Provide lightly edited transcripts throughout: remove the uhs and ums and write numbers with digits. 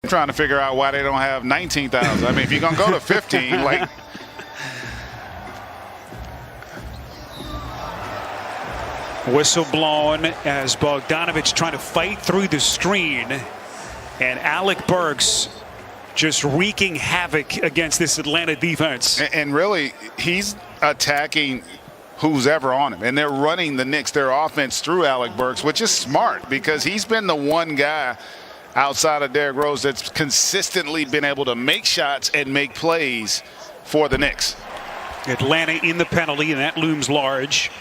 trying to figure out why they don't have 19,000. I mean, if you're going to go to 15, like. Whistle blown as Bogdanovich trying to fight through the screen. And Alec Burks just wreaking havoc against this Atlanta defense. And really, he's attacking who's ever on him. And they're running the Knicks, their offense, through Alec Burks, which is smart because he's been the one guy outside of Derrick Rose that's consistently been able to make shots and make plays for the Knicks. Atlanta in the penalty, and that looms large.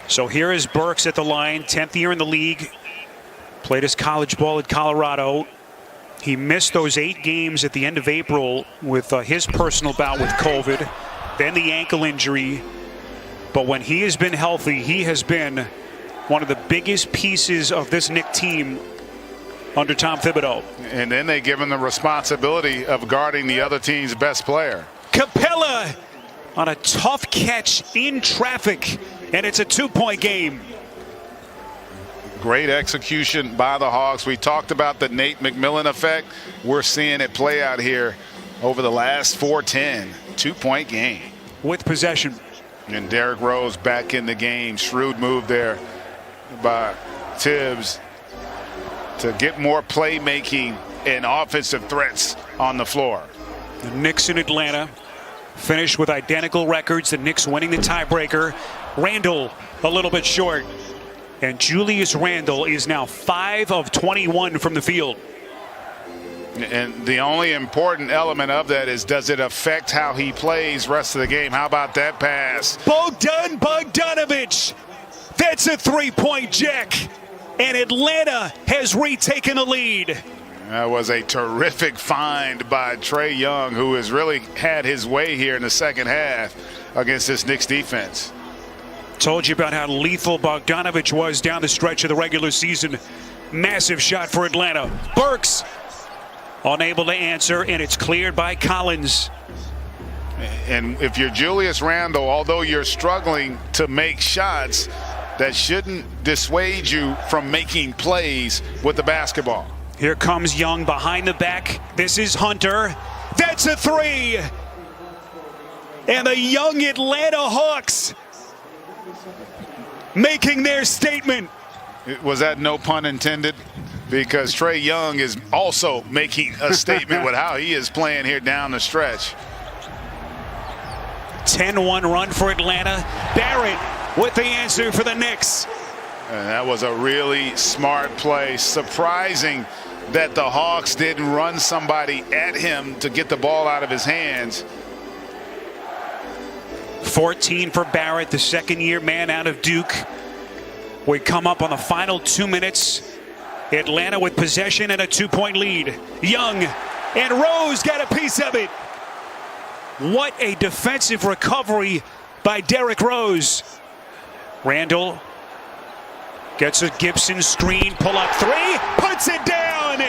So here is Burks at the line, 10th year in the league. Played his college ball at Colorado. He missed those 8 games at the end of April with his personal bout with COVID, then the ankle injury. But when he has been healthy, he has been one of the biggest pieces of this Knicks team under Tom Thibodeau. And then they give him the responsibility of guarding the other team's best player. Capella on a tough catch in traffic, and it's a 2-point game. Great execution by the Hawks. We talked about the Nate McMillan effect. We're seeing it play out here over the last 4-10. 2-point game. With possession. And Derrick Rose back in the game. Shrewd move there by Tibbs to get more playmaking and offensive threats on the floor. The Knicks in Atlanta finish with identical records. The Knicks winning the tiebreaker. Randle a little bit short. And Julius Randle is now 5 of 21 from the field. And the only important element of that is, does it affect how he plays rest of the game? How about that pass? Bogdanovich. That's a 3-point jack. And Atlanta has retaken a lead. That was a terrific find by Trae Young, who has really had his way here in the second half against this Knicks defense. Told you about how lethal Bogdanovich was down the stretch of the regular season. Massive shot for Atlanta. Burks unable to answer, and it's cleared by Collins. And if you're Julius Randle, although you're struggling to make shots, that shouldn't dissuade you from making plays with the basketball. Here comes Young behind the back. This is Hunter. That's a 3. And the young Atlanta Hawks making their statement. Was that no pun intended? Because Trae Young is also making a statement with how he is playing here down the stretch. 10-1 run for Atlanta. Barrett with the answer for the Knicks. And that was a really smart play. Surprising that the Hawks didn't run somebody at him to get the ball out of his hands. 14 for Barrett, the second-year man out of Duke. We come up on the final 2 minutes. Atlanta with possession and a 2-point lead. Young and Rose got a piece of it. What a defensive recovery by Derrick Rose. Randle gets a Gibson screen, pull-up 3, puts it down.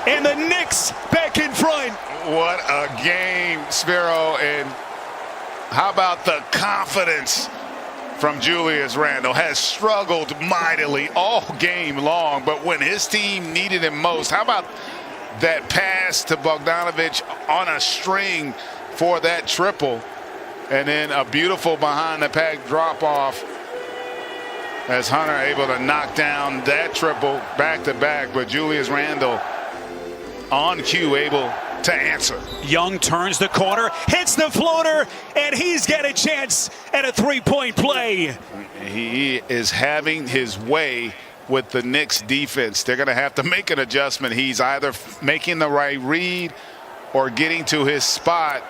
And the Knicks back in front. What a game, Sphero. And how about the confidence from Julius Randle? Has struggled mightily all game long, but when his team needed him most, how about that pass to Bogdanovich on a string for that triple? And then a beautiful behind-the-pack drop-off as Hunter able to knock down that triple back-to-back, but Julius Randle on cue able to answer. Young turns the corner, hits the floater, and he's got a chance at a 3-point play. He is having his way with the Knicks defense. They're going to have to make an adjustment. He's either making the right read or getting to his spot.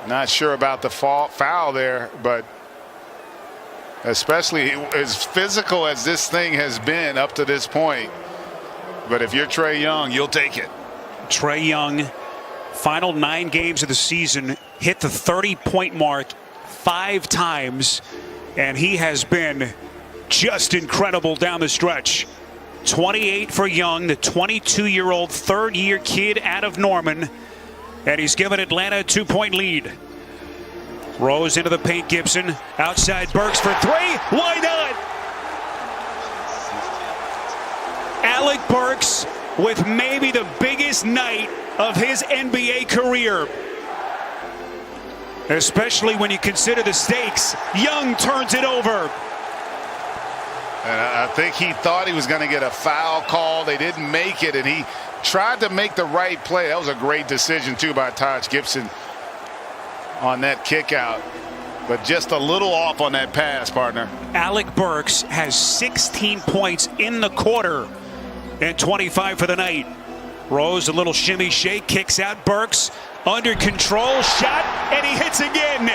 Not sure about the foul there, but especially as physical as this thing has been up to this point. But if you're Trae Young, you'll take it. Trae Young, final 9 games of the season, hit the 30-point mark 5 times, and he has been just incredible down the stretch. 28 for Young, the 22-year-old third-year kid out of Norman, and he's given Atlanta a 2-point lead. Rose into the paint, Gibson, outside Burks for 3, why not? Alec Burks with maybe the biggest night of his NBA career. Especially when you consider the stakes. Young turns it over. And I think he thought he was going to get a foul call. They didn't make it, and he tried to make the right play. That was a great decision, too, by Taj Gibson on that kick out. But just a little off on that pass, partner. Alec Burks has 16 points in the quarter and 25 for the night. Rose, a little shimmy shake, kicks out. Burks under control, shot, and he hits again.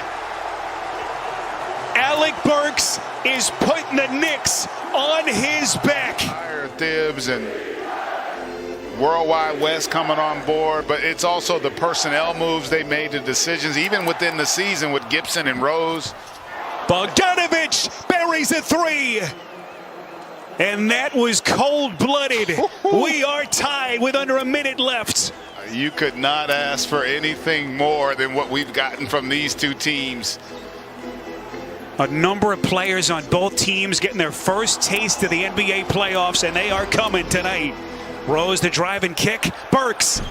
Alec Burks is putting the Knicks on his back. Thibs and Worldwide West coming on board, but it's also the personnel moves they made, the decisions, even within the season with Gibson and Rose. Bogdanovich buries a three. And that was cold-blooded. We are tied with under a minute left. You could not ask for anything more than what we've gotten from these two teams. A number of players on both teams getting their first taste of the NBA playoffs, and they are coming tonight. Rose, the drive and kick. Burks.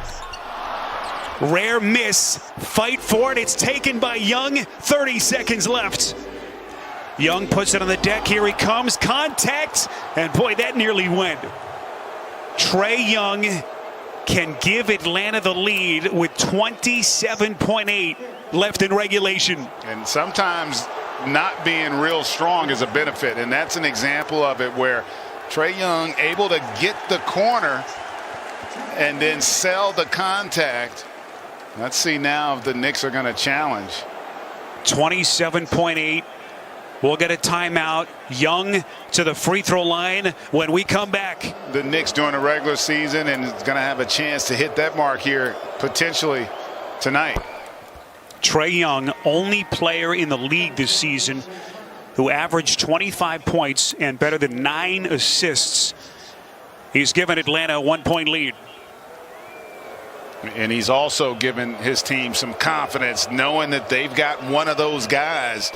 Rare miss. Fight for it. It's taken by Young. 30 seconds left. Young puts it on the deck. Here he comes. Contact. And boy, that nearly went. Trae Young can give Atlanta the lead with 27.8 left in regulation. And sometimes not being real strong is a benefit, and that's an example of it where Trae Young able to get the corner and then sell the contact. Let's see now if the Knicks are going to challenge. 27.8. We'll get a timeout. Young to the free throw line when we come back. The Knicks during the regular season, and is going to have a chance to hit that mark here potentially tonight. Trae Young, only player in the league this season who averaged 25 points and better than 9 assists. He's given Atlanta a 1-point lead. And he's also given his team some confidence, knowing that they've got one of those guys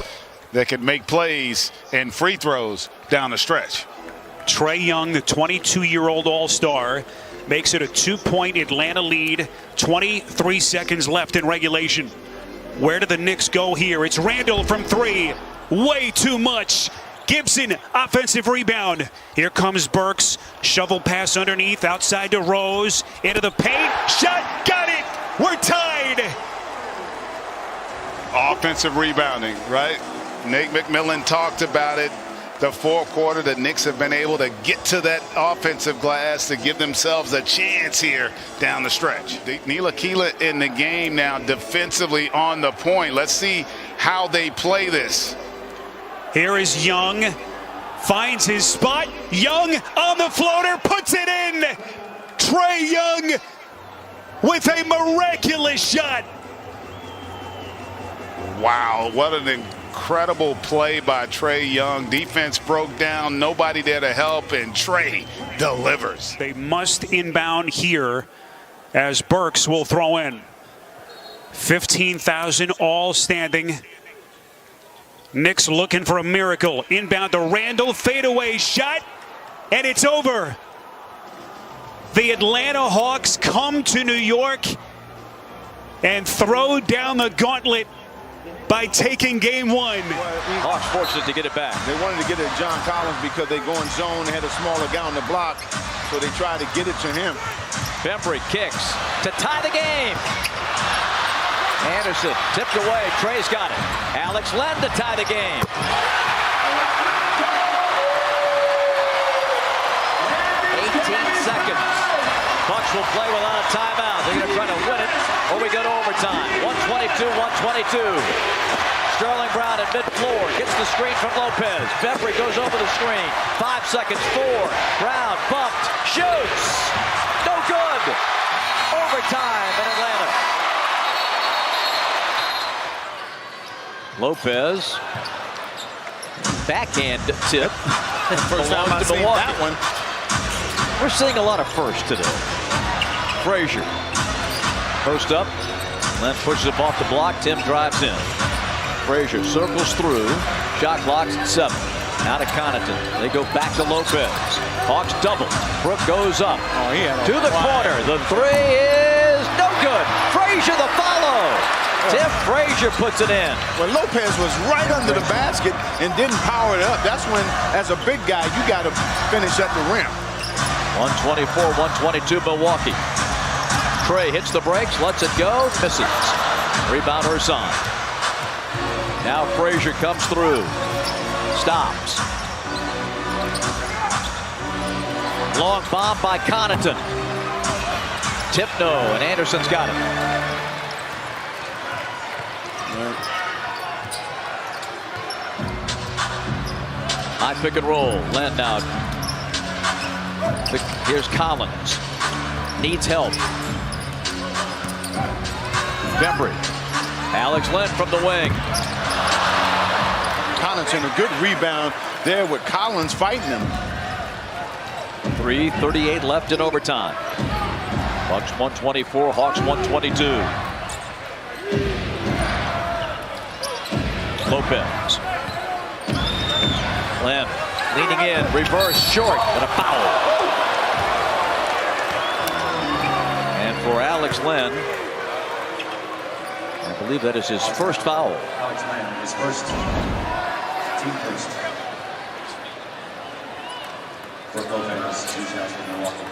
that could make plays and free throws down the stretch. Trae Young, the 22-year-old All-Star, makes it a 2-point Atlanta lead. 23 seconds left in regulation. Where do the Knicks go here? It's Randall from 3. Way too much. Gibson, offensive rebound. Here comes Burks. Shovel pass underneath, outside to Rose. Into the paint. Shot. Got it. We're tied. Offensive rebounding, right? Nate McMillan talked about it. The fourth quarter, the Knicks have been able to get to that offensive glass to give themselves a chance here down the stretch. Ntilikina in the game now defensively on the point. Let's see how they play this. Here is Young. Finds his spot. Young on the floater. Puts it in. Trae Young with a miraculous shot. Wow, what an incredible play by Trae Young. Defense broke down, nobody there to help, and Trae delivers. They must inbound here as Burks will throw in. 15,000 all standing. Knicks looking for a miracle. Inbound to Randall, fadeaway shot, and it's over. The Atlanta Hawks come to New York and throw down the gauntlet by taking game 1. Hawks fortunate to get it back. They wanted to get it to John Collins because they go in zone. They had a smaller guy on the block, so they tried to get it to him. Bembry kicks to tie the game. Anderson tipped away. Trae's got it. Alex Len to tie the game. 18 seconds. Bucks will play without a timeout. They're going to try to win it, or we go to overtime. 122. Sterling Brown at mid-floor. Gets the screen from Lopez. Bembry goes over the screen. 5 seconds. 4. Brown bumped. Shoots. No good. Overtime in Atlanta. Lopez. Backhand tip. First time I've seen that one. We're seeing a lot of firsts today. Frazier. Post up. Len pushes him off the block. Tim drives in. Frazier circles through. Shot clock's at 7. Now to Connaughton. They go back to Lopez. Hawks double. Brook goes up. To the corner. The three is no good. Frazier the follow. Tim Frazier puts it in. Well, Lopez was right under the basket and didn't power it up. That's when, as a big guy, you got to finish at the rim. 124-122 Milwaukee. Trae hits the brakes, lets it go, misses. Rebound Ursan. Now Frazier comes through. Stops. Long bomb by Connaughton. Tip no, and Anderson's got it. High pick and roll. Len now. Here's Collins. Needs help. Bembry. Alex Len from the wing. Connaughton, a good rebound there with Collins fighting him. 3:38 left in overtime. Bucks 124, Hawks 122. Lopez. Len leaning in, reverse, short, and a foul. And for Alex Len, I believe that is his first foul. Alex Len, his first. Team first. For Lopez, 2 shots for Milwaukee.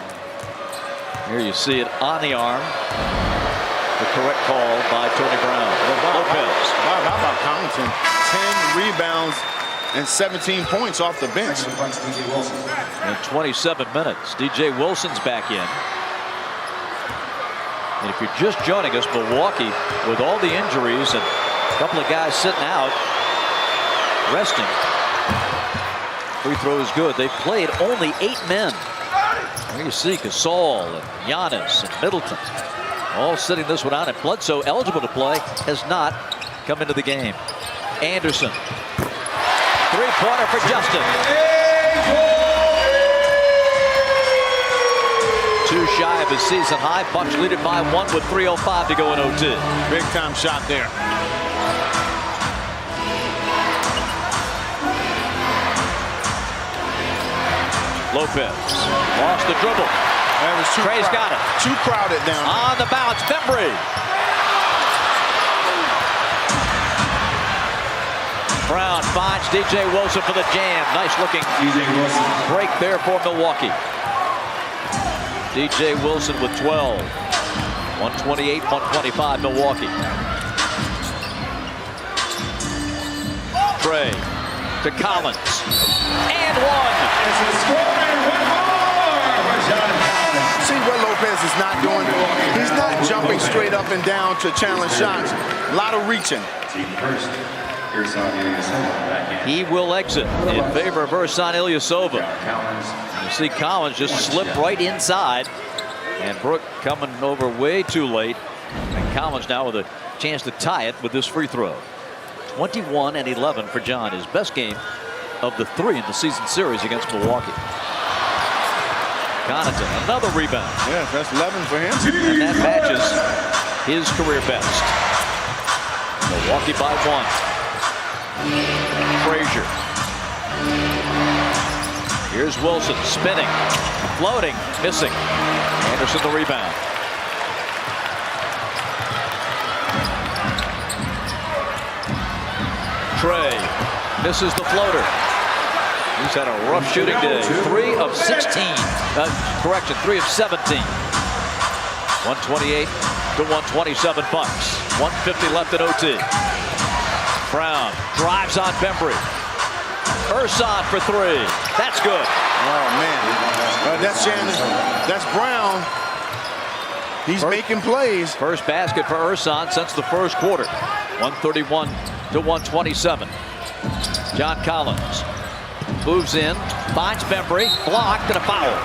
Here you see it on the arm. The correct call by Tony Brown. Lopez. Bob, how about Connaughton? 10 rebounds and 17 points off the bench. In 27 minutes, DJ Wilson's back in. And if you're just joining us, Milwaukee, with all the injuries and a couple of guys sitting out, resting. Free throw is good. They played only 8 men. Here you see Gasol and Giannis and Middleton all sitting this one out. And Bledsoe, eligible to play, has not come into the game. Anderson. Three-pointer for Justin. 2 shy of his season high. Bucks lead it by 1 with 3:05 to go in OT. Big time shot there. Lopez lost the dribble. Trae's got it. Too crowded down there. On the bounce, Bembry. Brown finds DJ Wilson for the jam. Nice looking break there for Milwaukee. DJ Wilson with 12. 128-125 Milwaukee. Trae to Collins. And one. See what Lopez is not doing. He's not jumping straight up and down to challenge shots. A lot of reaching. He will exit in favor of Ersan Ilyasova. You see Collins just slip right inside. And Brook coming over way too late. And Collins now with a chance to tie it with this free throw. 21 and 11 for John. His best game of the 3 in the season series against Milwaukee. Connaughton, another rebound. Yeah, that's 11 for him. And that matches his career best. Milwaukee by 1. Frazier. Here's Wilson spinning, floating, missing. Anderson the rebound. Trae misses the floater. He's had a rough shooting day. 3 of 16. 3 of 17. 128 to 127 Bucks. 150 left in OT. Brown drives on Bembry. Ersan for 3. That's good. Oh man, that's Shannon. That's Brown. He's making plays. First basket for Ersan since the first quarter. 131 to 127. John Collins moves in, finds Bembry, blocked, and a foul.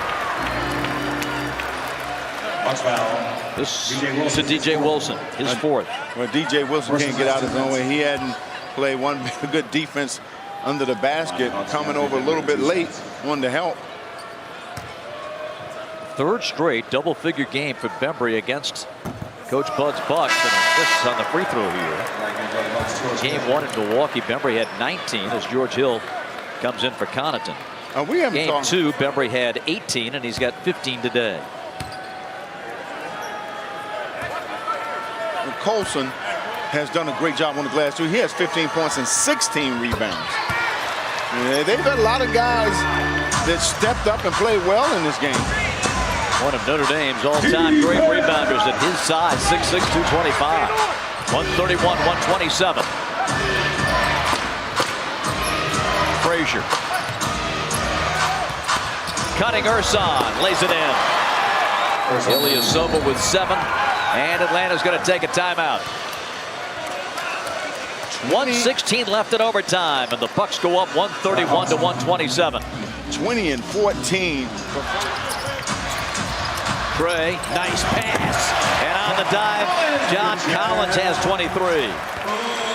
This to DJ Wilson, his 4th. Well, DJ Wilson can't get out his own way. He hadn't played one good defense under the basket, coming over a little bit late, wanted to help. 3rd straight double-figure game for Bembry against Coach Bud's Bucks. And this is on the free throw here. Game 1 in Milwaukee, Bembry had 19 as George Hill comes in for Connaughton. We haven't Game talked. 2, Bembry had 18, and he's got 15 today. Colson has done a great job on the glass too. He has 15 points and 16 rebounds. They've got a lot of guys that stepped up and played well in this game. One of Notre Dame's all-time great rebounders at his size, 6'6", 225. 131, 127. Frazier. Cutting Ursan, lays it in. Ilyasova with 7, and Atlanta's going to take a timeout. 1:16 left in overtime, and the Bucks go up 131 to 127. 20 and 14. Trae, nice pass, and on the dive, John Collins has 23.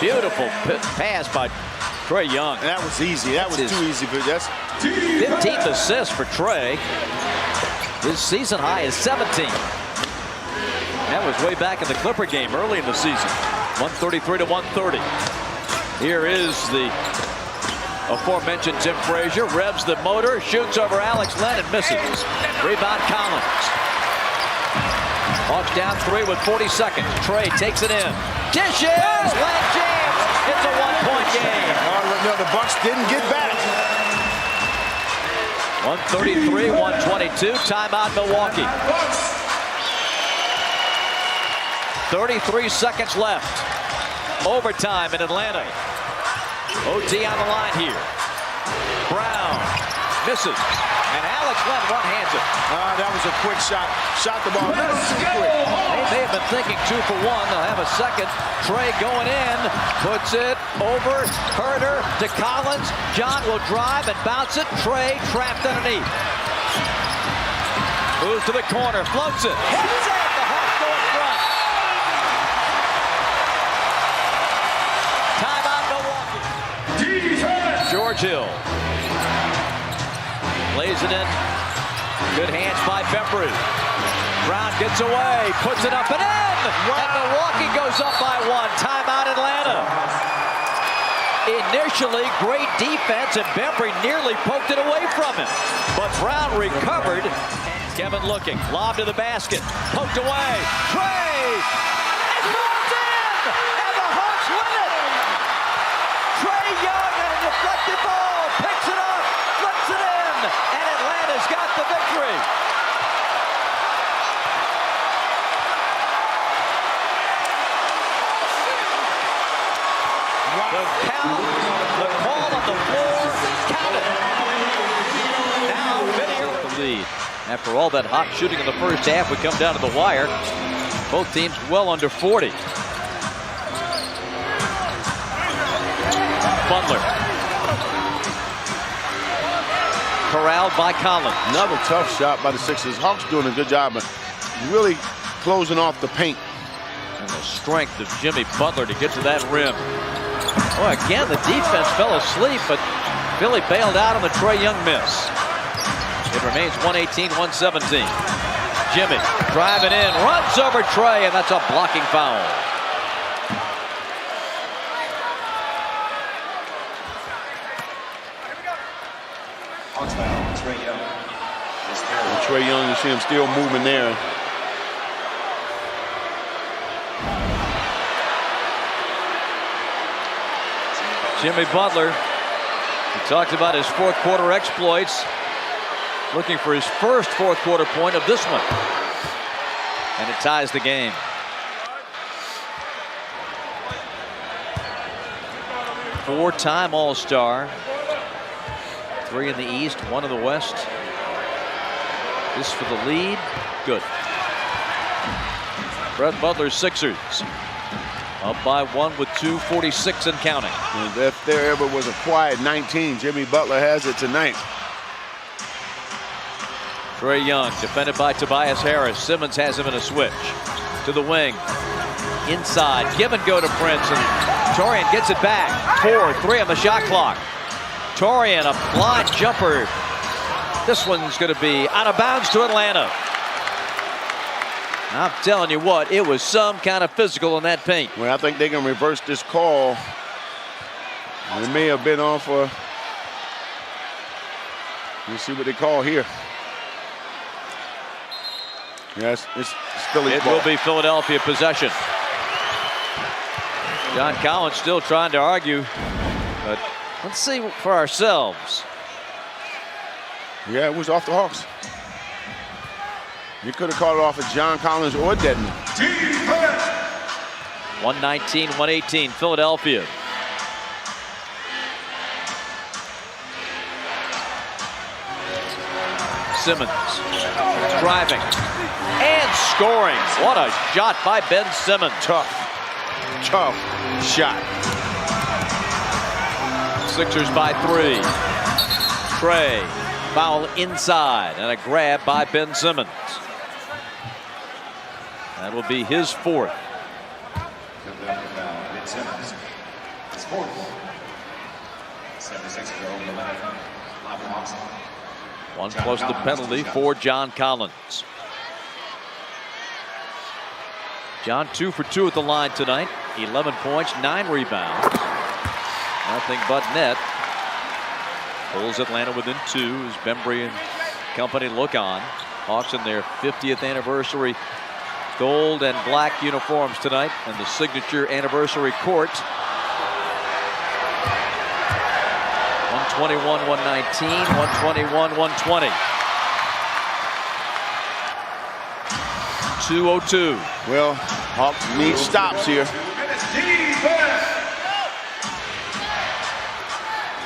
Beautiful pass by Trae Young. And that was easy. That was too easy, but that's 15th assist for Trae. His season high is 17. That was way back in the Clipper game early in the season. 133 to 130. Here is the aforementioned Tim Frazier. Revs the motor, shoots over Alex Len and misses. Rebound Collins. Hawks down 3 with 40 seconds. Trae takes it in. Dishes! Len jams. It's a 1-point game. no, the Bucks didn't get back. 133, 122. Timeout Milwaukee. 33 seconds left. Overtime in Atlanta. OT on the line here. Brown misses. And Alex Len one-hands it. That was a quick shot. Shot the ball. They may have been thinking 2 for 1. They'll have a second. Trae going in. Puts it over. Herter to Collins. John will drive and bounce it. Trae trapped underneath. Moves to the corner. Floats it. Hits it. The Hawks go in front. Timeout Milwaukee. George Hill. Lays it in. Good hands by Bembry. Brown gets away, puts it up and in! Wow. And Milwaukee goes up by 1. Timeout Atlanta. Initially, great defense, and Bembry nearly poked it away from him. But Brown recovered. Kevin looking. Lob to the basket. Poked away. Trae! It's knocked in! And the Hawks win it! Trae Young and a deflected ball. Picks it up. Flips it in. And Atlanta's got the victory. The count, the call on the floor, counted. Now video. The lead. After all that hot shooting in the first half, we come down to the wire. Both teams well under 40. Butler. Corralled by Collins. Another tough shot by the Sixers. Hawks doing a good job of really closing off the paint. And the strength of Jimmy Butler to get to that rim. Well, again, the defense fell asleep, but Philly bailed out on the Trae Young miss. It remains 118-117. Jimmy driving in, runs over Trae, and that's a blocking foul. Hawks foul, Trae Young. Trae Young, you see him still moving there. Jimmy Butler, he talked about his fourth quarter exploits, looking for his first fourth quarter point of this one. And it ties the game. Four-time All-Star. 3 in the East, 1 in the West. This for the lead. Good. Brett Butler's Sixers. Up by 1 with 2:46 and counting. And if there ever was a quiet 19, Jimmy Butler has it tonight. Trae Young defended by Tobias Harris. Simmons has him in a switch. To the wing. Inside. Give and go to Prince. And Torian gets it back. 4-3 on the shot clock. Torian, a blind jumper. This one's going to be out of bounds to Atlanta. I'm telling you what, it was some kind of physical in that paint. Well, I think they can reverse this call. It may have been on for You see what they call here. Yes, it's Philly's It ball. will be Philadelphia possession. John Collins still trying to argue, but let's see for ourselves. Yeah, it was off the Hawks. You could have called it off of John Collins or Dedman. 119-118, Philadelphia. Simmons driving and scoring. What a shot by Ben Simmons. Tough shot. Sixers by 3. Trae, foul inside, and a grab by Ben Simmons. That will be his 4th. Ben Simmons. His 4th. 76 ago, 11. Hawks. 1 plus the penalty for John Collins. John 2 for 2 at the line tonight. 11 points, 9 rebounds. Nothing but net. Pulls Atlanta within 2 as Bembry and company look on. Hawks in their 50th anniversary gold and black uniforms tonight, and the signature anniversary court. 121-119, 121-120. 2:02. Well, Hawks need stops here.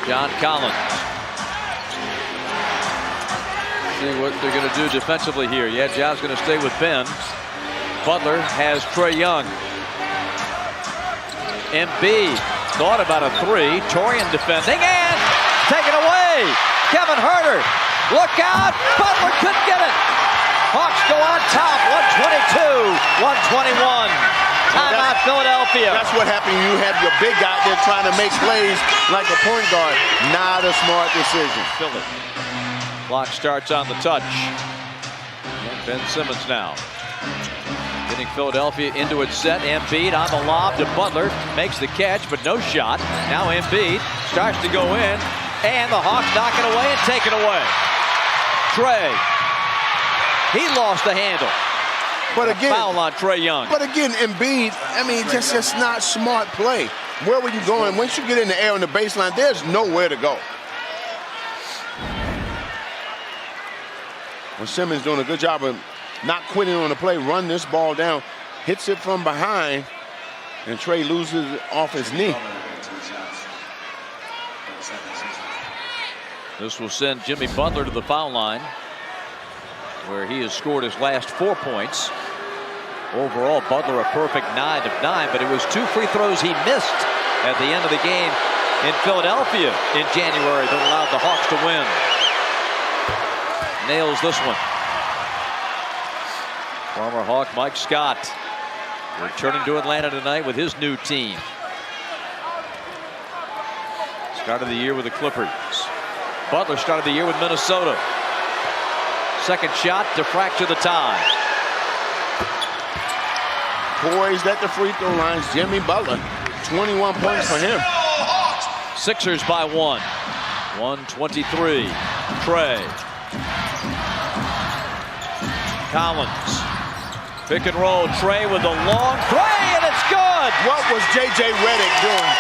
John Collins. See what they're going to do defensively here. Yeah, John's going to stay with Ben. Butler has Trae Young. Embiid thought about a 3. Torian defending and taken away. Kevin Huerter. Look out. Butler couldn't get it. Hawks go on top. 122-121. Timeout Philadelphia. That's what happened. You have your big guy there trying to make plays like a point guard. Not a smart decision. Philly. Clock starts on the touch. Ben Simmons now. Getting Philadelphia into its set. Embiid on the lob to Butler. Makes the catch, but no shot. Now Embiid starts to go in. And the Hawks knock it away and take it away. Trae. He lost the handle. But again, Foul on Trae Young. But again, Embiid, I mean, just not smart play. Where were you going? Once you get in the air on the baseline, there's nowhere to go. Well, Simmons doing a good job of not quitting on the play, run this ball down, hits it from behind, and Trae loses it off his knee. This will send Jimmy Butler to the foul line, where he has scored his last 4 points. Overall, Butler a perfect 9 of 9, but it was 2 free throws he missed at the end of the game in Philadelphia in January that allowed the Hawks to win. Nails this one. Former Hawk Mike Scott returning to Atlanta tonight with his new team. Started the year with the Clippers. Butler started the year with Minnesota. Second shot to fracture the tie. Poised at the free throw lines, Jimmy Butler. 21 points for him. Sixers by 1. 123. Trae. Collins. Pick and roll. Trae with a long three, and it's good. What was J.J. Redick doing?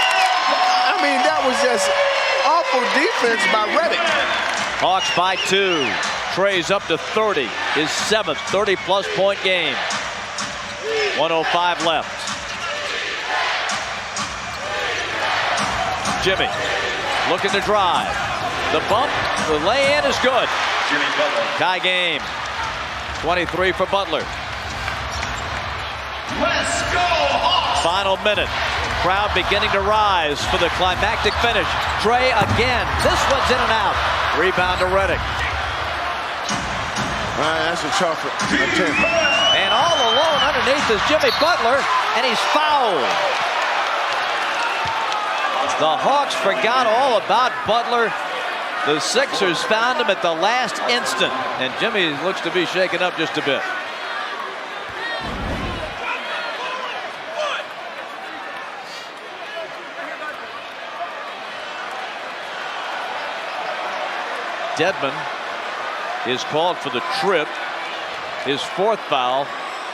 I mean, that was just awful defense by Redick. Hawks by 2. Trae's up to 30. His 7th 30-plus point game. 1:05 left. Jimmy looking to drive. The bump, the lay-in is good. Jimmy Butler. Tie game. 23 for Butler. Let's go Hawks! Final minute. Crowd beginning to rise for the climactic finish. Trae again. This one's in and out. Rebound to Redick. That's a tough attempt. And all alone underneath is Jimmy Butler, and he's fouled. The Hawks forgot all about Butler. The Sixers found him at the last instant, and Jimmy looks to be shaken up just a bit. Dedmon is called for the trip, his 4th foul.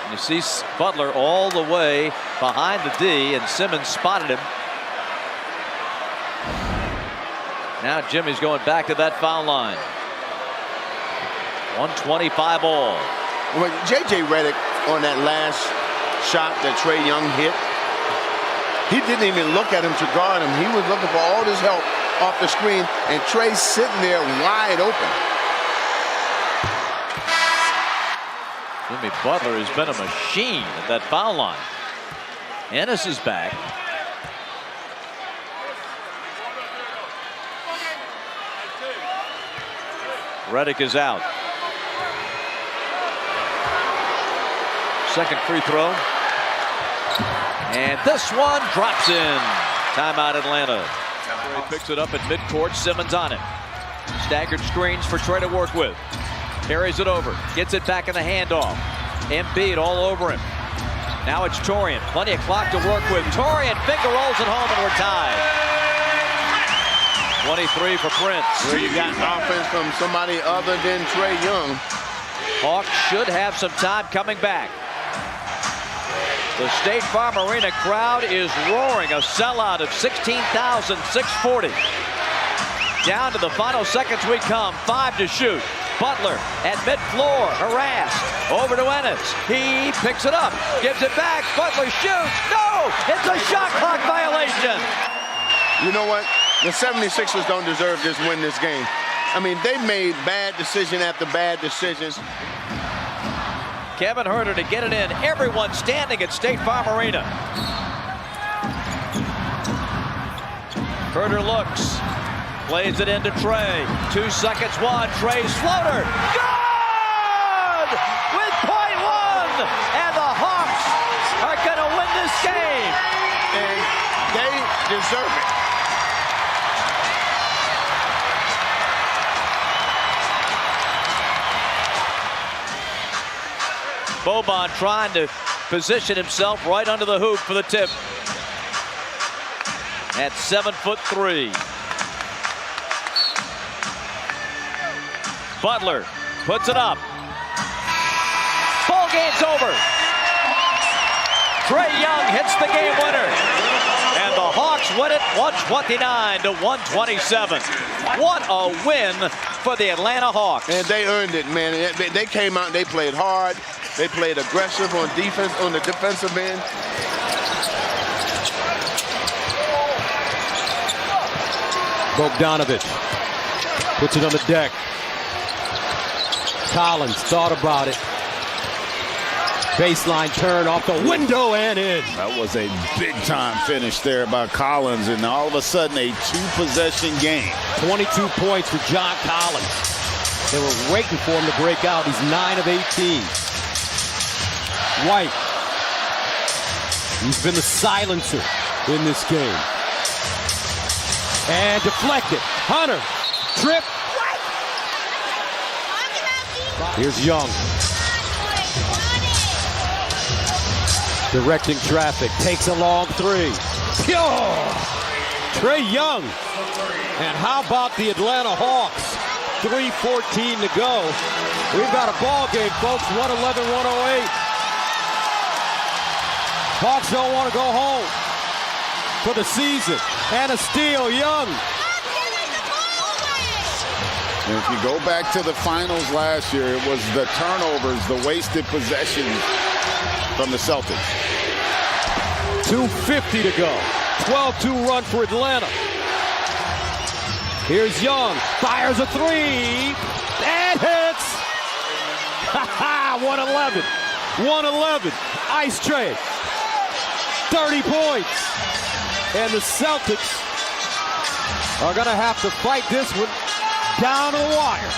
And you see Butler all the way behind the D, and Simmons spotted him. Now Jimmy's going back to that foul line. 125 all. Well, J.J. Redick on that last shot that Trae Young hit, he didn't even look at him to guard him. He was looking for all his help off the screen, and Trae's sitting there wide open. Jimmy Butler has been a machine at that foul line. Ennis is back. Redick is out. Second free throw. And this one drops in. Timeout Atlanta. Trae picks it up at midcourt. Simmons on it. Staggered screens for Trae to work with. Carries it over. Gets it back in the handoff. Embiid all over him. Now it's Torian. Plenty of clock to work with. Torian finger rolls it home, and we're tied. 23 for Prince. Where you got offense from somebody other than Trae Young. Hawks should have some time coming back. The State Farm Arena crowd is roaring. A sellout of 16,640. Down to the final seconds we come. 5 to shoot. Butler at mid-floor, harassed. Over to Ennis. He picks it up, gives it back. Butler shoots. No! It's a shot clock violation. You know what? The 76ers don't deserve this win this game. I mean, they made bad decision after bad decisions. Kevin Huerter to get it in. Everyone standing at State Farm Arena. Huerter looks. Plays it into Trae. 2 seconds, one. Trae's floater. Good! With .1! And the Hawks are going to win this game. And they deserve it. Boban trying to position himself right under the hoop for the tip. At 7'3". Butler puts it up. Ball game's over. Trae Young hits the game winner. And the Hawks win it 129 to 127. What a win for the Atlanta Hawks. And they earned it, man. They came out and they played hard. They played aggressive on defense, on the defensive end. Bogdanovich puts it on the deck. Collins thought about it. Baseline turn off the window and in. That was a big-time finish there by Collins, and all of a sudden a 2-possession game. 22 points for John Collins. They were waiting for him to break out. He's 9 of 18. White. He's been the silencer in this game. And deflected. Hunter. Trip. Here's Young. Directing traffic. Takes a long 3. Pure. Trae Young. And how about the Atlanta Hawks? 3:14 to go. We've got a ball game, folks. 111-108. Hawks don't want to go home for the season. And a steal, Young. And if you go back to the finals last year, it was the turnovers, the wasted possessions from the Celtics. 2:50 to go. 12-2 run for Atlanta. Here's Young. Fires a 3. And hits. 111. 111. Ice Trae. 30 points. And the Celtics are going to have to fight this one down to the wire.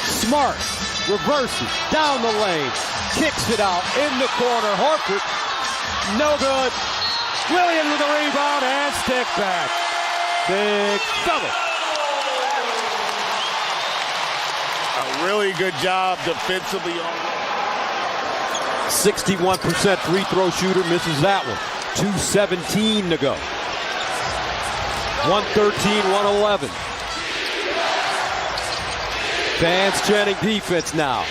Smart reverses down the lane. Kicks it out in the corner. Horford. No good. Williams with the rebound and stick back. Big fella. A really good job defensively. 61% free throw shooter, misses that one. 2:17 to go. 113-111. Fans chanting defense now.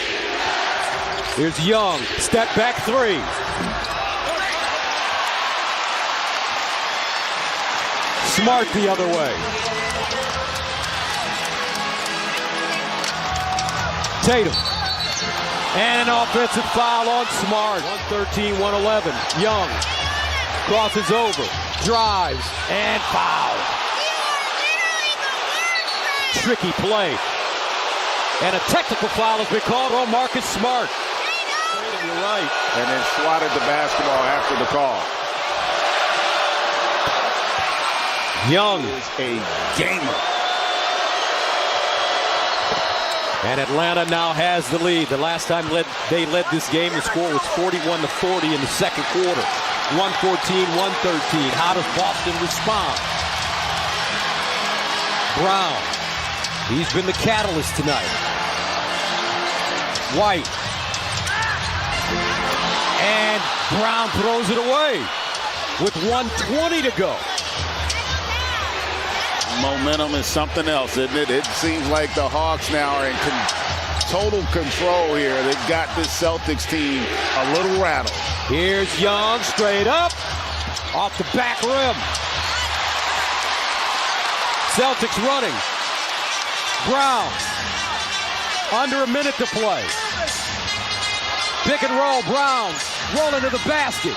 Here's Young. Step back three. Smart the other way. Tatum. And an offensive foul on Smart. 113-111. Young crosses over. Drives and foul. Tricky play. And a technical foul has been called on Marcus Smart. You're right. And then swatted the basketball after the call. Young Is a gamer. and Atlanta now has the lead. The last time they led this game, the score was 41-40 in the second quarter. 114-113. How does Boston respond? Brown. He's been the catalyst tonight. White. And Brown throws it away with 1:20 to go. Momentum is something else, isn't it? It seems like the Hawks now are in total control here. They've got this Celtics team a little rattled. Here's Young straight up off the back rim. Celtics running. Brown under a minute to play. Pick and roll. Brown rolling to the basket.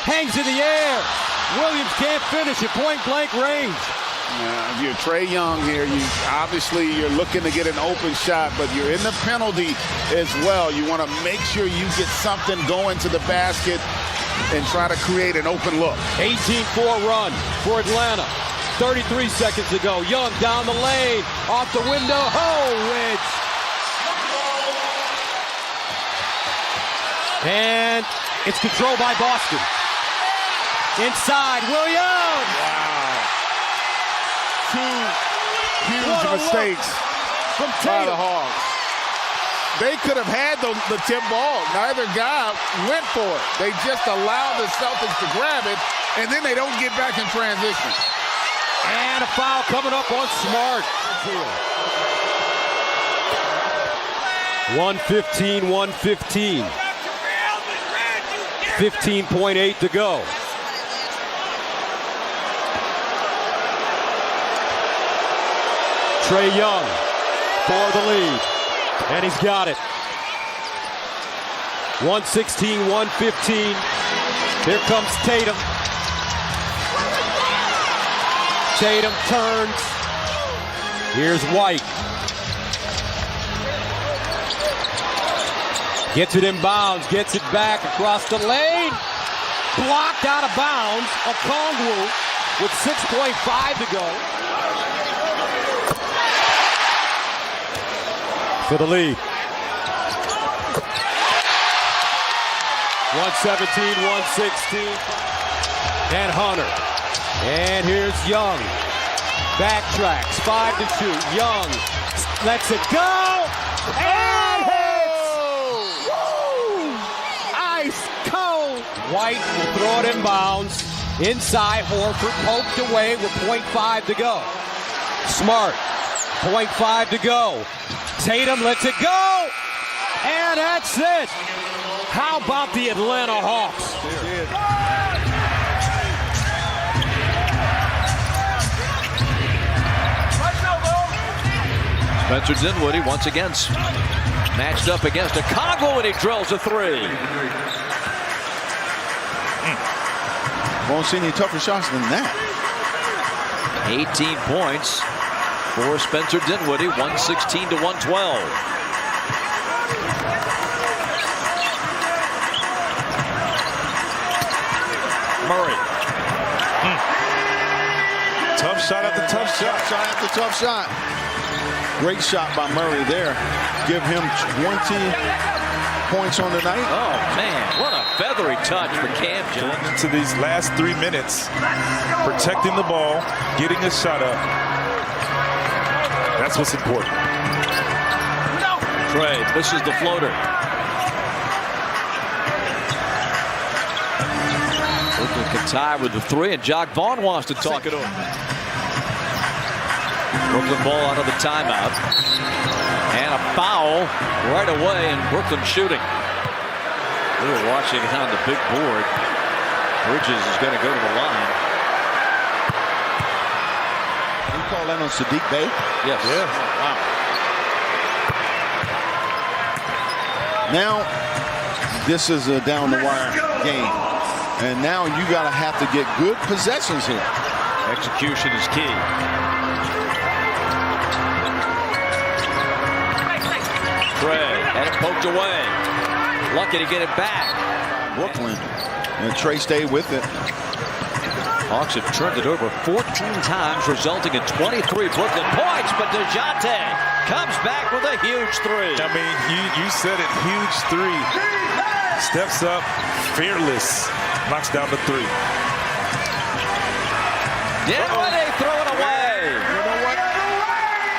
Hangs in the air. Williams can't finish at point blank range. If you're Trae Young here, you're looking to get an open shot, but you're in the penalty as well. You want to make sure you get something going to the basket and try to create an open look. 18-4 run for Atlanta. 33 seconds to go. Young down the lane, off the window. Oh, wedge. And it's controlled by Boston. Inside, Williams. Wow. Two huge What a mistakes From by the Tatum. Hawks. They could have had the tip ball. Neither guy went for it. They just allowed the Celtics to grab it, and then they don't get back in transition. And a foul coming up on Smart. 115-115. 15.8 to go. Trae Young for the lead. And he's got it. 116-115. Here comes Tatum. Tatum turns. Here's White. Gets it in bounds. Gets it back across the lane. Blocked out of bounds. Okongwu with 6.5 to go. For the lead. 117-116. And Hunter. And here's Young. Backtracks. 5 to shoot. Young lets it go. And hits. Woo! Ice cold. White will throw it in bounds. Inside, Horford poked away with 0.5 to go. Smart. 0.5 to go. Tatum lets it go. And that's it. How about the Atlanta Hawks? Spencer Dinwiddie once again matched up against Okongwu, and he drills a three. Won't see any tougher shots than that. 18 points for Spencer Dinwiddie, 116-112. Murray. Tough shot after tough shot. Shot after tough shot. Great shot by Murray there. Give him 20 points on the night. Oh, man, what a feathery touch for Cam Johnson. Going into these last 3 minutes, protecting the ball, getting a shot up. That's what's important. Trae misses the floater. Brooklyn can tie with the three, and Jock Vaughn wants to talk it over. Brooklyn ball out of the timeout. And a foul right away, and Brooklyn shooting. We were watching it on the big board. Bridges is going to go to the line. You call that on Sadiq Bey? Yes. Yeah. Wow. Now, this is a down-the-wire game. And now you got to have to get good possessions here. Execution is key. Trae had it poked away. Lucky to get it back. Brooklyn. And Trae stayed with it. Hawks have turned it over 14 times, resulting in 23 Brooklyn points. But DeJounte comes back with a huge three. I mean, you said it, huge three. Steps up, fearless, knocks down the three. Dinwiddie throw it away. You know what?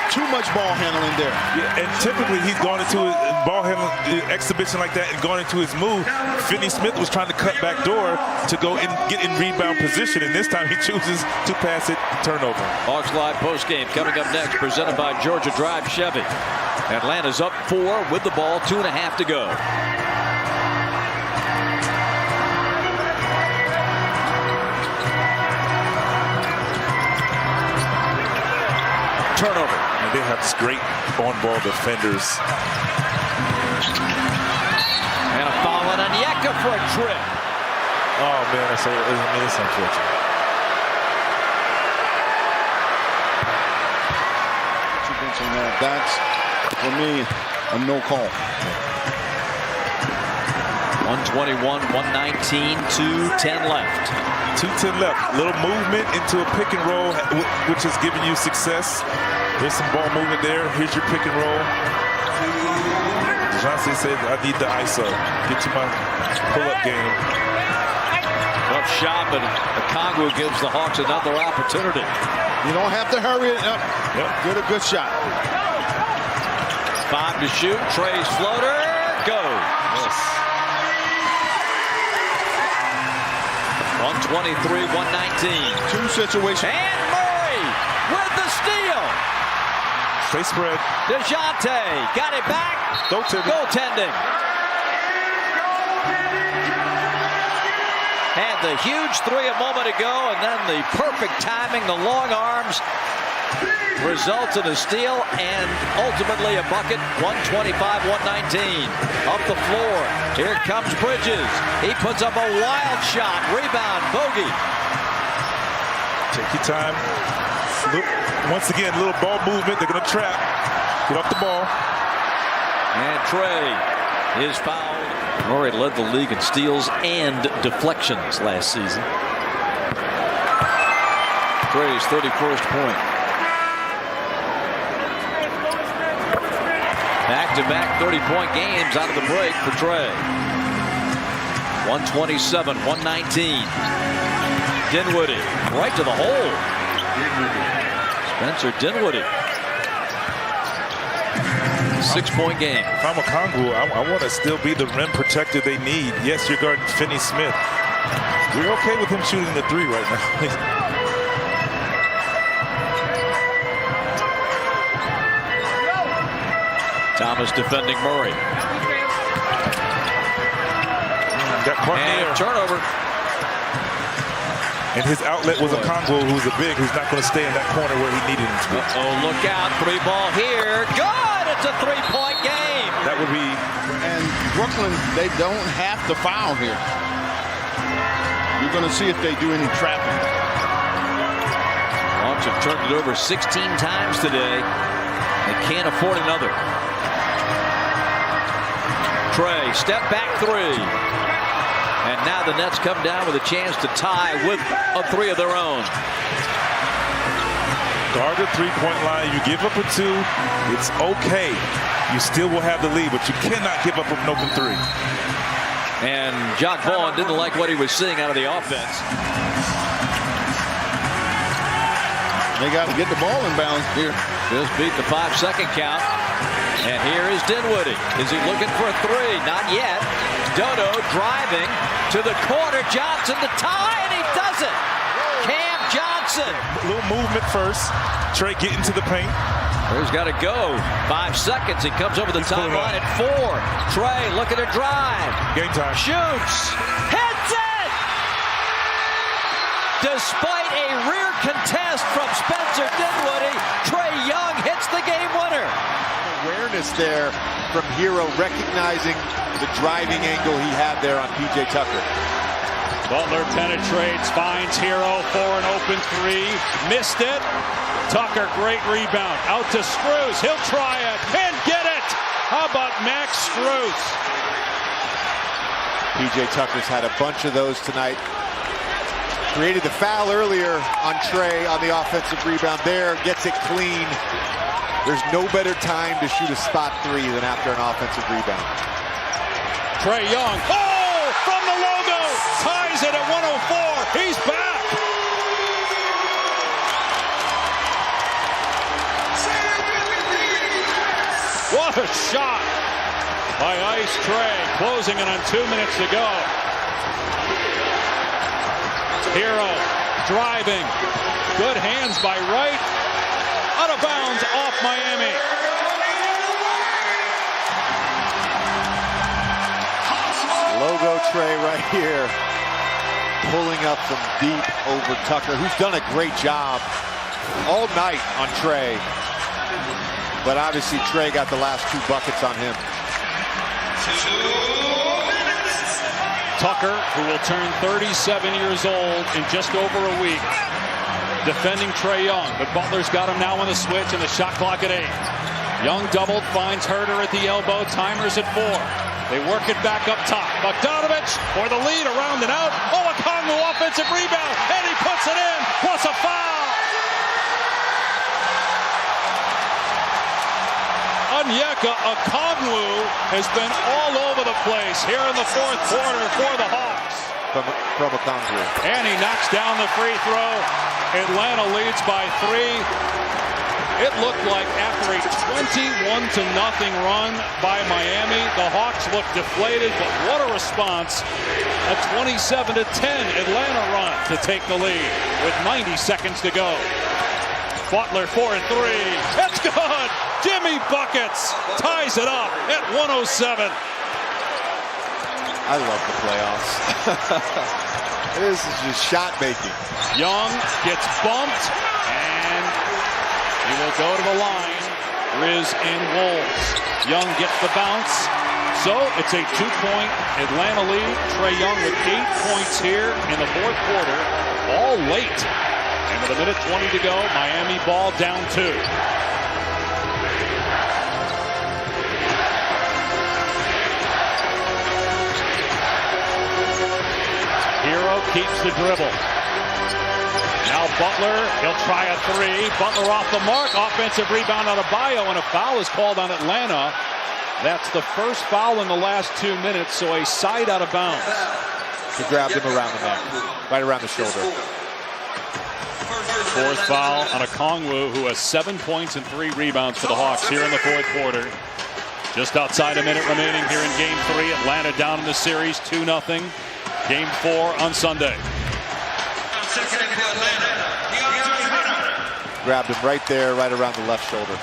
Too much ball handling there. Yeah, and typically he's gone into a ball handling exhibition like that and gone into his move. Finney-Smith was trying to cut back door to go and get in rebound position, and this time he chooses to pass it, turnover. Hawks Live postgame coming up next, presented by Georgia Drive Chevy. Atlanta's up 4 with the ball, 2.5 to go. Turnover. And they have great on-ball defenders. And a foul on Onyeka for a trip. Oh man, it's unfortunate. That's, for me, a no call. 121, 119, 2:10 left. 2:10 left. Little movement into a pick and roll, which is giving you success. There's some ball movement there. Here's your pick and roll. Johnson said, I need the ISO. Get to my pull-up game. Tough shot, but Okongwu gives the Hawks another opportunity. You don't have to hurry it up. Yep. Get a good shot. 5 to shoot. Trae's floater goes. Yes. 123, 119. Two situations. And Murray with the steal. Stay spread. DeJounte got it back. Goaltending. Had the huge three a moment ago, and then the perfect timing, the long arms, results in a steal and ultimately a bucket. 125-119. Up the floor. Here comes Bridges. He puts up a wild shot. Rebound. Bogey. Take your time. Once again, little ball movement. They're going to trap. Get off the ball. And Trae is fouled. Murray led the league in steals and deflections last season. Trae's 31st point. Back-to-back 30-point games out of the break for Trae. 127, 119. Dinwiddie right to the hole. Spencer Dinwiddie. 6-point game. If I'm Okongwu, I want to still be the rim protector they need. Yes, you're guarding Finney-Smith. We're okay with him shooting the three right now. Thomas defending Murray. Got caught in the air. And turnover. And his outlet was Okongwu, who's a big, who's not going to stay in that corner where he needed him to be. Oh, look out. 3 ball here. Good. It's a 3-point game. That would be. And Brooklyn, they don't have to foul here. You're going to see if they do any trapping. Hawks have turned it over 16 times today. They can't afford another. Trae, step back 3. And now the Nets come down with a chance to tie with a 3 of their own. Guard the three-point line. You give up a 2, it's okay. You still will have the lead, but you cannot give up an open 3. And Jock Vaughn didn't like what he was seeing out of the offense. They got to get the ball in bounds here. Just beat the 5-second count. And here is Dinwiddie. Is he looking for a 3? Not yet. Dodo driving to the corner. Johnson to tie, and he does it. Cam Johnson Johnson. A little movement first. Trae getting to the paint. He's got to go. 5 seconds. He comes over the timeline at 4. Trae looking to drive. Game time. Shoots. Hits it! Despite a rear contest from Spencer Dinwiddie, Trae Young hits the game winner. Awareness there from Hero, recognizing the driving angle he had there on P.J. Tucker. Butler penetrates, finds Hero for an open 3. Missed it. Tucker, great rebound. Out to Strus. He'll try it and get it. How about Max Strus? P.J. Tucker's had a bunch of those tonight. Created the foul earlier on Trae on the offensive rebound there. Gets it clean. There's no better time to shoot a spot 3 than after an offensive rebound. Trae Young. Oh, from the logo. Ties it at 104. He's back. What a shot by Ice Trae, closing it on 2 minutes to go. Hero driving, good hands by Wright, out of bounds off Miami. Logo Trae right here, pulling up from deep over Tucker, who's done a great job all night on Trae. But obviously Trae got the last 2 buckets on him. Tucker, who will turn 37 years old in just over a week, defending Trae Young. But Butler's got him now on the switch and the shot clock at 8. Young doubled, finds Herter at the elbow, timers at 4. They work it back up top. Bogdanovich for the lead, around and out. Oh, a Congo offensive rebound, and he puts it in, plus a foul. Onyeka Okongwu has been all over the place here in the 4th quarter for the Hawks. From Okongwu. And he knocks down the free throw. Atlanta leads by 3. It looked like after a 21-0 run by Miami, the Hawks looked deflated, but what a response. A 27-10 Atlanta run to take the lead with 90 seconds to go. Butler for a 3. It's good. Jimmy buckets ties it up at 107. I love the playoffs. This is just shot making. Young gets bumped, and he will go to the line. Riz and Wolves. Young gets the bounce. So it's a 2-point Atlanta lead. Trae Young with 8 points here in the 4th quarter, all late. And with a minute 20 to go, Miami ball down 2. Hero keeps the dribble. Now Butler, he'll try a 3. Butler off the mark. Offensive rebound on Adebayo, and a foul is called on Atlanta. That's the first foul in the last 2 minutes, so a side out of bounds. He grabbed him around the neck, right around the shoulder. 4th foul on Okongwu, who has 7 points and 3 rebounds for the Hawks here in the 4th quarter. Just outside a minute remaining here in Game 3. Atlanta down in the series 2-0. Game 4 on Sunday. Grabbed him right there, right around the left shoulder.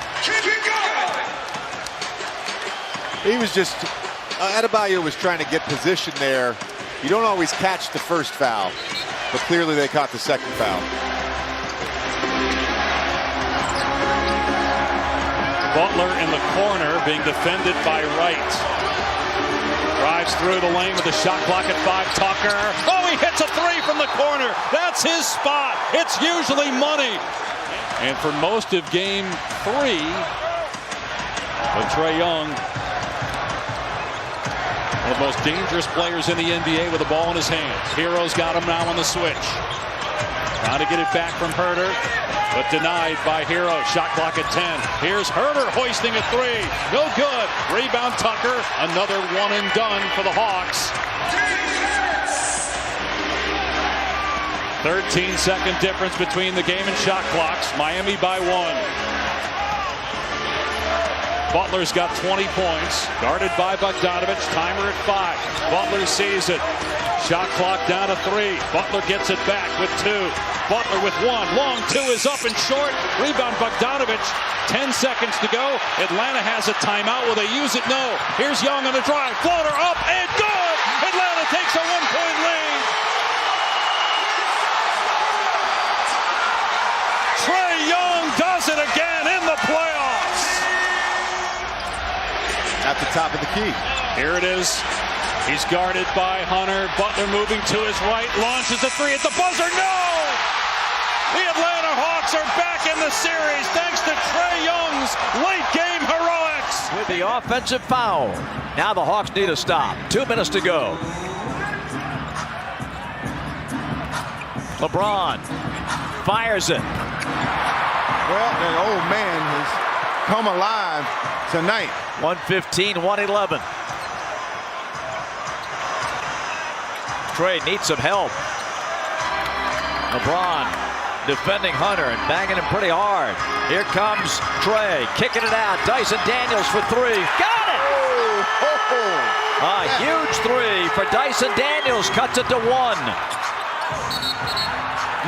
He was just, Adebayo was trying to get position there. You don't always catch the first foul, but clearly they caught the second foul. Butler in the corner being defended by Wright. Drives through the lane with the shot clock at 5. Tucker. Oh, he hits a 3 from the corner. That's his spot. It's usually money. And for most of Game 3, Trae Young, one of the most dangerous players in the NBA with the ball in his hands. Hero's got him now on the switch. Trying to get it back from Herter, but denied by Hero. Shot clock at 10. Here's Herter hoisting a 3. No good. Rebound Tucker. Another one and done for the Hawks. 13-second difference between the game and shot clocks. Miami by 1. Butler's got 20 points. Guarded by Bogdanovich. Timer at 5. Butler sees it. Shot clock down to 3. Butler gets it back with 2. Butler with 1. Long 2 is up and short. Rebound Bogdanovich. 10 seconds to go. Atlanta has a timeout. Will they use it? No. Here's Young on the drive. Floater up and good. Atlanta takes a 1-point lead. Trae Young does it again in the playoffs. At the top of the key. Here it is. He's guarded by Hunter. Butler moving to his right. Launches a 3 at the buzzer. No! The Atlanta Hawks are back in the series thanks to Trae Young's late game heroics. With the offensive foul. Now the Hawks need a stop. 2 minutes to go. LeBron fires it. Well, that old man has come alive tonight. 115, 111. Trae needs some help. LeBron defending Hunter and banging him pretty hard. Here comes Trae, kicking it out. Dyson Daniels for 3. Got it! A huge 3 for Dyson Daniels. Cuts it to 1.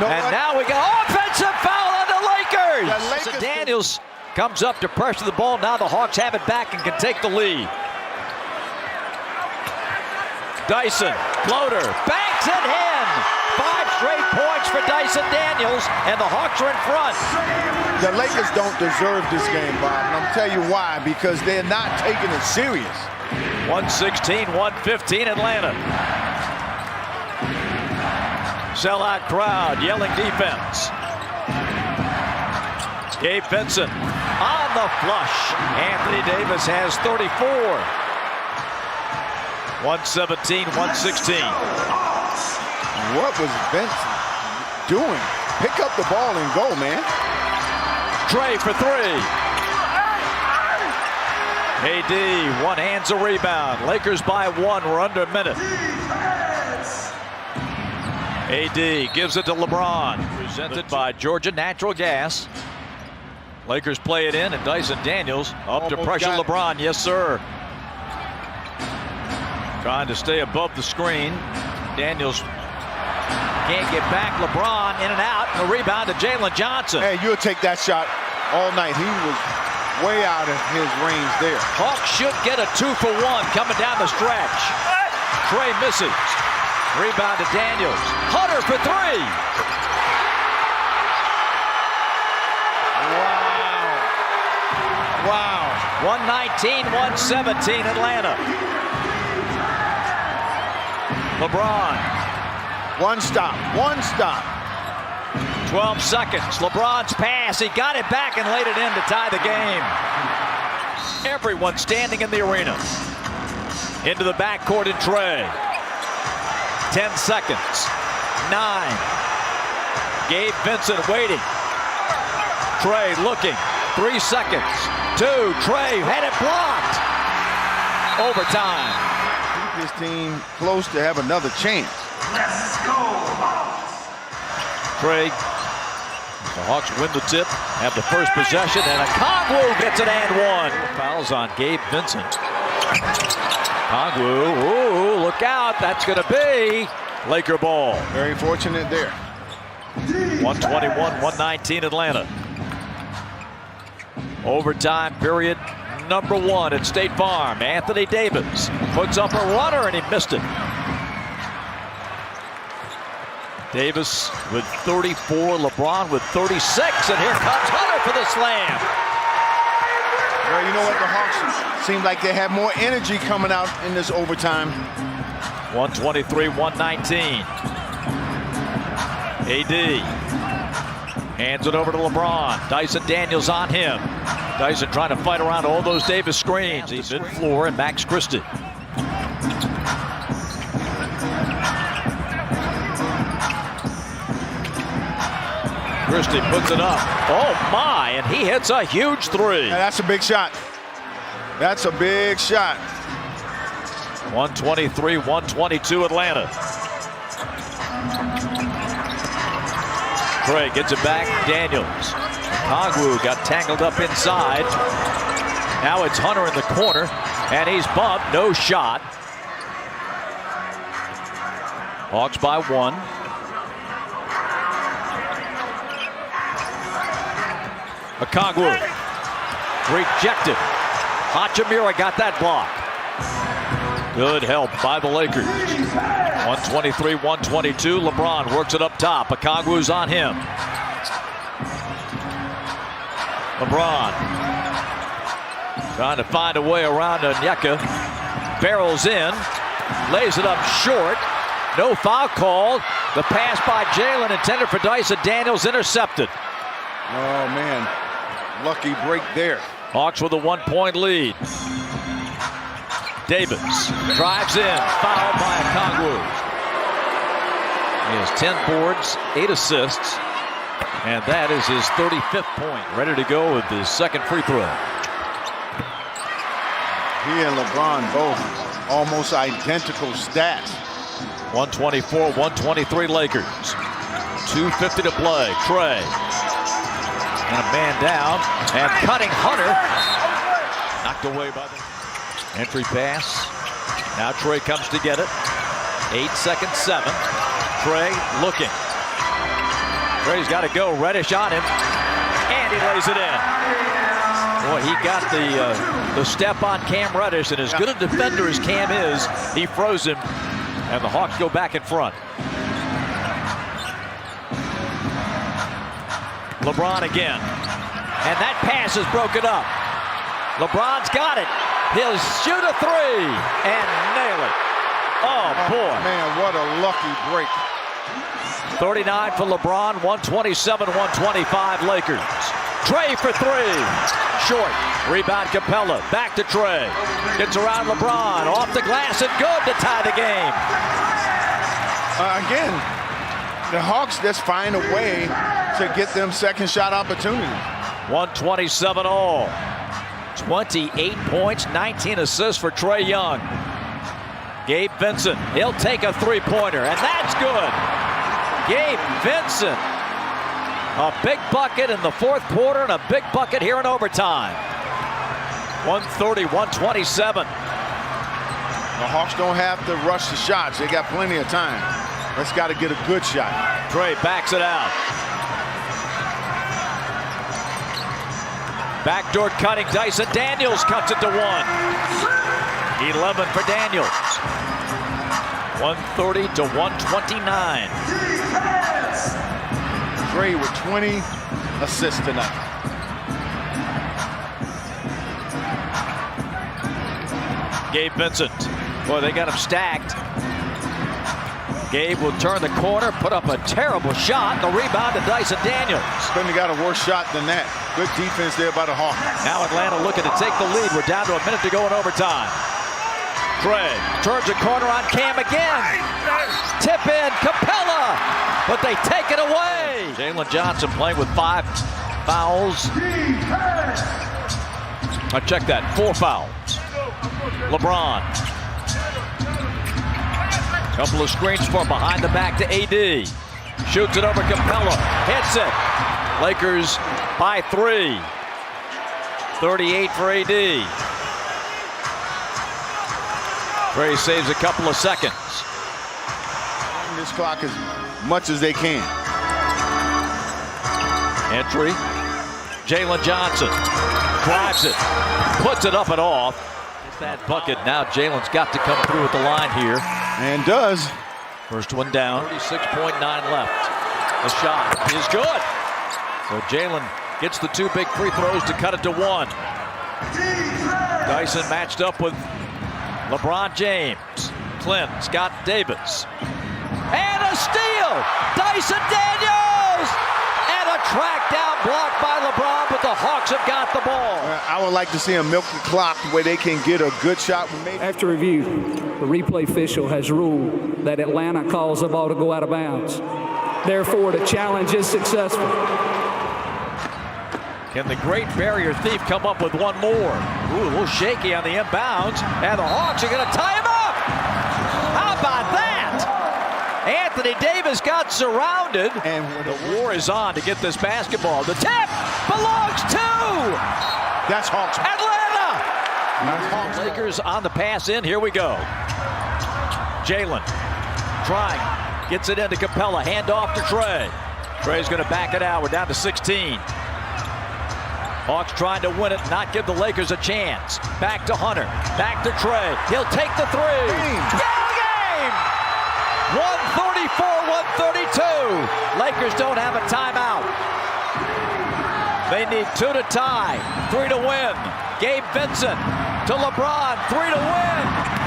And now we got offensive foul on the Lakers. So Daniels comes up to pressure the ball. Now the Hawks have it back and can take the lead. Dyson, floater, banks it in. 5 straight points for Dyson Daniels, and the Hawks are in front. The Lakers don't deserve this game, Bob, and I'm telling you why. Because they're not taking it serious. 116, 115 Atlanta. Sellout crowd yelling defense. Gabe Vincent on the flush. Anthony Davis has 34. 117, 116. What was Vincent doing? Pick up the ball and go, man. Trae for 3. AD, one hands a rebound. Lakers by 1. We're under a minute. AD gives it to LeBron. Presented by Georgia Natural Gas. Lakers play it in, and Dyson Daniels up to pressure LeBron. Yes, sir. Trying to stay above the screen. Daniels can't get back. LeBron in and out. And a rebound to Jalen Johnson. Hey, you'll take that shot all night. He was way out of his range there. Hawks should get a 2-for-1 coming down the stretch. Trae misses. Rebound to Daniels. Hunter for 3. Wow. 119, 117 Atlanta. LeBron. One stop. 12 seconds. LeBron's pass. He got it back and laid it in to tie the game. Everyone standing in the arena. Into the backcourt in Trae. 10 seconds. 9. Gabe Vincent waiting. Trae looking. 3 seconds. 2. Trae had it blocked. Overtime. Keep this team close to have another chance. Let's go. Trae. The Hawks win the tip, have the first possession, and a Kongwu gets it and 1. Fouls on Gabe Vincent. Kongwu, ooh, look out, that's going to be Laker ball. Very fortunate there. 121, 119 Atlanta. Overtime period number 1 at State Farm. Anthony Davis puts up a runner and he missed it. Davis with 34, LeBron with 36, and here comes Hunter for the slam. Well, you know what? The Hawks seem like they have more energy coming out in this overtime. 123, 119. AD hands it over to LeBron. Dyson Daniels on him. Dyson trying to fight around all those Davis screens. He's mid-floor, and Max Christie. Christie puts it up. Oh my, and he hits a huge 3. Yeah, that's a big shot. That's a big shot. 123, 122 Atlanta. Trae gets it back. Daniels. Kongwu got tangled up inside. Now it's Hunter in the corner, and he's bumped. No shot. Hawks by 1. Okongwu rejected. Hachimura got that block. Good help by the Lakers. 123-122. LeBron works it up top. Okongwu's on him. LeBron trying to find a way around Onyeka. Barrels in. Lays it up short. No foul called. The pass by Jalen intended for Dyson Daniels intercepted. Oh, man. Lucky break there. Hawks with a 1-point lead. Davis drives in. Fouled by Okongwu. He has 10 boards, 8 assists. And that is his 35th point. Ready to go with his second free throw. He and LeBron both almost identical stats. 124-123 Lakers. 2:50 to play. Trae. And a man down. And cutting Hunter. Knocked away by the entry pass. Now Trae comes to get it. 8 seconds, 7. Trae looking. Trae's got to go. Reddish on him. And he lays it in. Boy, he got the step on Cam Reddish, and as good a defender as Cam is, he froze him, and the Hawks go back in front. LeBron again, and that pass is broken up. LeBron's got it. He'll shoot a 3 and nail it. Oh, boy. Man, what a lucky break. 39 for LeBron, 127-125 Lakers. Trae for 3. Short. Rebound Capella. Back to Trae. Gets around LeBron. Off the glass and good to tie the game. Again, the Hawks just find a way to get them second shot opportunities. 127 all. 28 points, 19 assists for Trae Young. Gabe Vincent. He'll take a 3-pointer, and that's good. Gabe Vincent. A big bucket in the fourth quarter and a big bucket here in overtime. 130-127. The Hawks don't have to rush the shots. They got plenty of time. Let's got to get a good shot. Trae backs it out. Backdoor cutting. Dyson Daniels cuts it to 1. 11 for Daniels. 130-129. Trae with 20 assists tonight. Gabe Vincent. Boy, they got him stacked. Gabe will turn the corner, put up a terrible shot. The rebound to Dyson Daniels. Couldn't have got a worse shot than that. Good defense there by the Hawks. Now Atlanta looking to take the lead. We're down to a minute to go in overtime. Trae turns the corner on Cam again. Tip in, Capella, but they take it away. Jalen Johnson playing with 5 fouls. I check that, 4 fouls. LeBron. Couple of screens for behind the back to AD. Shoots it over Capella. Hits it. Lakers by 3. 38 for AD. Trae saves a couple of seconds. This clock as much as they can. Entry. Jalen Johnson drives it. Puts it up and off. It's that bucket. Now Jalen's got to come through at the line here. And does. First one down. 36.9 left. The shot is good. So Jalen gets the 2 big free throws to cut it to 1. Dyson matched up with LeBron James. Clint, Scott Davis. And a steal! Dyson Daniels! And a track down block by LeBron, but the Hawks have got the ball. I would like to see them milk the clock where they can get a good shot. After review, the replay official has ruled that Atlanta calls the ball to go out of bounds. Therefore, the challenge is successful. Can the great barrier thief come up with one more? Ooh, a little shaky on the inbounds, and the Hawks are going to tie him up. How about that? Anthony Davis got surrounded, and the war is on to get this basketball. The tip belongs to that's Hawks. Atlanta. Lakers on the pass in. Here we go. Jalen trying. Gets it into Capella. Hand off to Trae. Trae's going to back it out. We're down to 16. Hawks trying to win it, not give the Lakers a chance. Back to Hunter. Back to Trae. He'll take the three. Game! 134-132. Lakers don't have a timeout. They need 2 to tie, 3 to win. Gabe Vincent to LeBron, 3 to win.